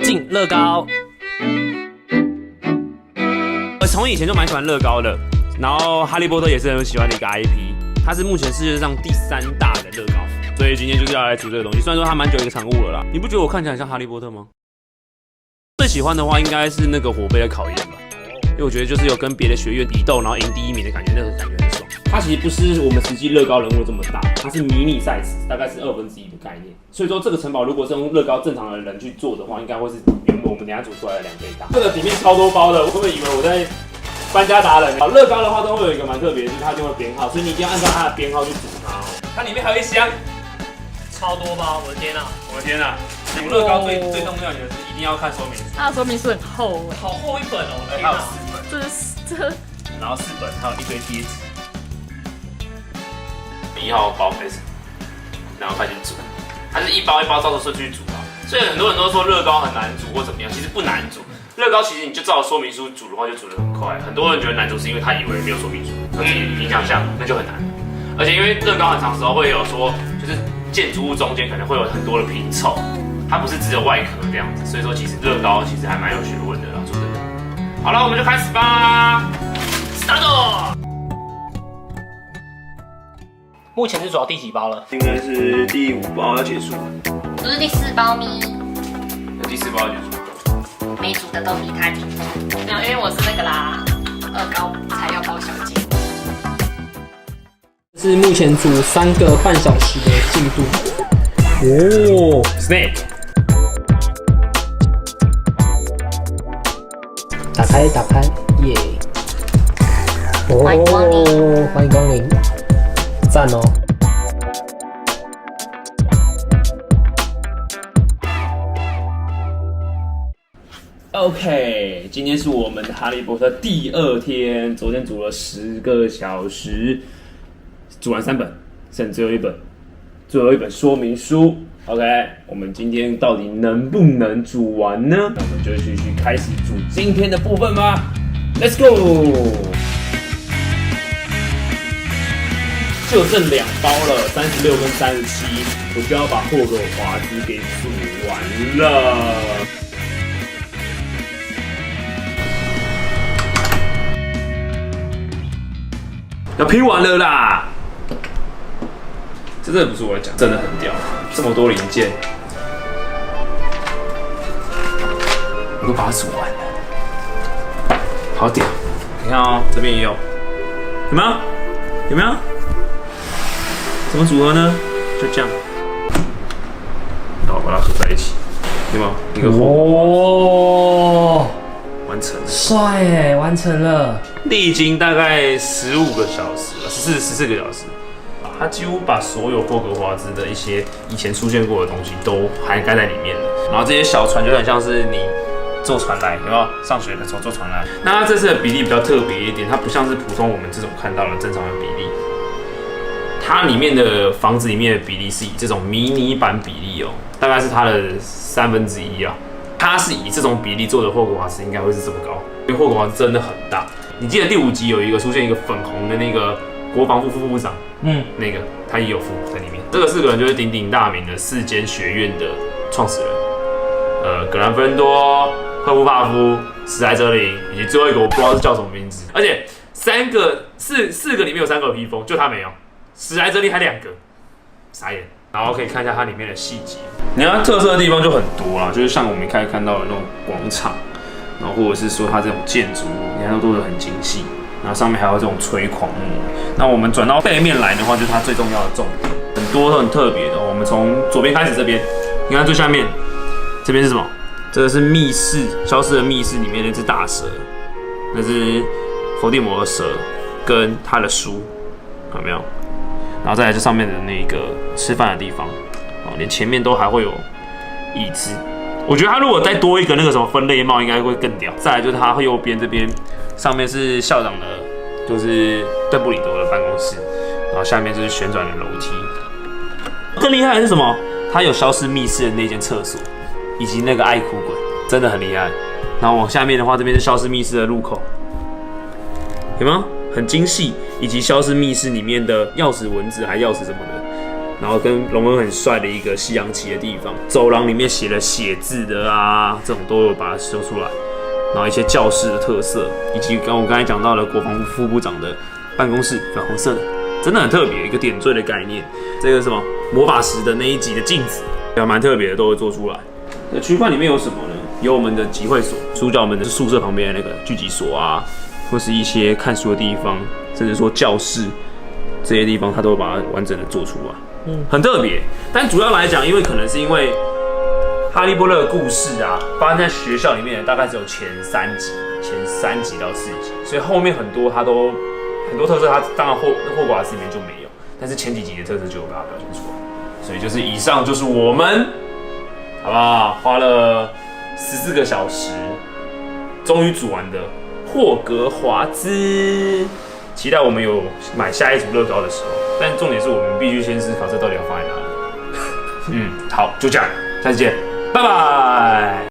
进乐高。我从以前就蛮喜欢乐高的，然后哈利波特也是很喜欢的一个 IP， 它是目前世界上第3大的乐高，所以今天就是要来煮这个东西。虽然说它蛮久一个产物了啦，你不觉得我看起来很像哈利波特吗？最喜欢的话应该是那个火杯的考验吧，因为我觉得就是有跟别的学院比斗，然后赢第1名的感觉，那个感觉很爽。它其实不是我们实际乐高人物这么大，它是迷你 size， 大概是1/2的概念。所以说这个城堡如果是用乐高正常的人去做的话，应该会是原本我们等一下煮出来的2倍大。这个里面超多包的，我会不会以为我在搬家达人？好，乐高的话都会有一个蛮特别的，就是它就会编号，所以你一定要按照它的编号去煮它哦。它里面还有一箱，超多包，我的天啊！我的天啊！煮乐高最重要的是一定要看说明书，它的说明书很厚好厚一本哦，还有4本，然后4本还有一堆贴纸。1号包开始，然后开始煮，它是一包一包照着顺序煮啊。所以很多人都说乐高很难煮或怎么样，其实不难煮。乐高其实你就照说明书煮的话，就煮得很快。很多人觉得难煮是因为他以为没有说明书，可是你想象那就很难。而且因为乐高很长时候会有说，就是建筑物中间可能会有很多的拼凑，它不是只有外壳这样子，所以说其实乐高其实还蛮有学问的啦，说真的。好了，我们就开始吧 ，start。目前是煮到第几包了？应该是第5包要结束，不是第4包咪，第4包要结束。没煮的都比他煮。没有，因为我是那个啦，2高材料包小姐。是目前煮3个半小时的进度。哦 ，Snake。打开，耶！欢迎光临，欢迎光临，赞哦！ OK， 今天是我们的哈利波特第2天，昨天煮了10个小时，煮完3本，剩最后一本，最后一本说明书。OK， 我们今天到底能不能煮完呢？那我们就继续开始煮今天的部分吧。Let's go！ 就剩2包了，36跟37，我就要把霍格华兹给煮完了。要拼完了啦！这真的不是我讲，真的很屌，这么多零件，我都把它煮完了，好屌！你看哦，这边也有，有没有？有没有？怎么组合呢？就这样，然后把它合在一起，有没有？一个哦，完成了，帅耶，完成了。历经大概15个小时了，14个小时。他几乎把所有霍格华兹的一些以前出现过的东西都涵盖在里面了。然后这些小船就很像是你坐船来，有没有？上学的时候坐船来。那它这次的比例比较特别一点，它不像是普通我们这种看到的正常的比例。它里面的房子里面的比例是以这种迷你版比例哦，大概是它的1/3啊。它是以这种比例做的霍格华兹，应该会是这么高，因为霍格华兹真的很大。你记得第5集有一个出现一个粉红的那个国防副部长，那个他也有附在里面。这个4个人就是鼎鼎大名的4间学院的创始人，格兰芬多、赫夫帕夫、史莱哲林，以及最后一个我不知道是叫什么名字。而且4个里面有3个有披风，就他没有，史莱哲林还2个，傻眼。然后可以看一下它里面的细节，你看特色的地方就很多啦，就是像我们一开始看到的那种广场。然后或者是说它这种建筑物，你看都做得很精细，然后上面还有这种垂狂木。那我们转到背面来的话，就是它最重要的重点，很多都很特别的。我们从左边开始，这边，你看最下面，这边是什么？这个是密室，消失的密室里面那只大蛇，那是伏地魔的蛇跟他的书，有没有？然后再来这上面的那个吃饭的地方，连前面都还会有椅子。我觉得他如果再多一个那个什么分类帽，应该会更屌。再来就是他右边这边，上面是校长的，就是邓布利多的办公室，然后下面就是旋转的楼梯。更厉害的是什么？他有消失密室的那间厕所，以及那个爱哭鬼，真的很厉害。然后往下面的话，这边是消失密室的入口，有没有？很精细，以及消失密室里面的钥匙文字还钥匙什么的，然后跟荣恩很帅的一个西洋旗的地方，走廊里面写了写字的啊，这种都有把它修出来。然后一些教室的特色，以及我刚才讲到了国防部副部长的办公室，粉红色的，真的很特别，一个点缀的概念。这个什么魔法石的那一集的镜子，也蛮特别的，都会做出来。那区块里面有什么呢？有我们的集会所，主角们的宿舍旁边的那个聚集所啊，或是一些看书的地方，甚至说教室这些地方，他都会把它完整的做出来，很特别。但主要来讲，因为可能是因为哈利波特的故事啊，发生在学校里面，大概只有前3集到4集，所以后面很多特色，它当然霍格华兹里面就没有，但是前几集的特色就有把它表现出来。所以就是以上就是我们，好不好？花了14个小时，终于组完的霍格华兹。期待我们有买下一组乐高的时候，但重点是我们必须先思考这到底要放在哪里。好，就这样，下次见，拜拜。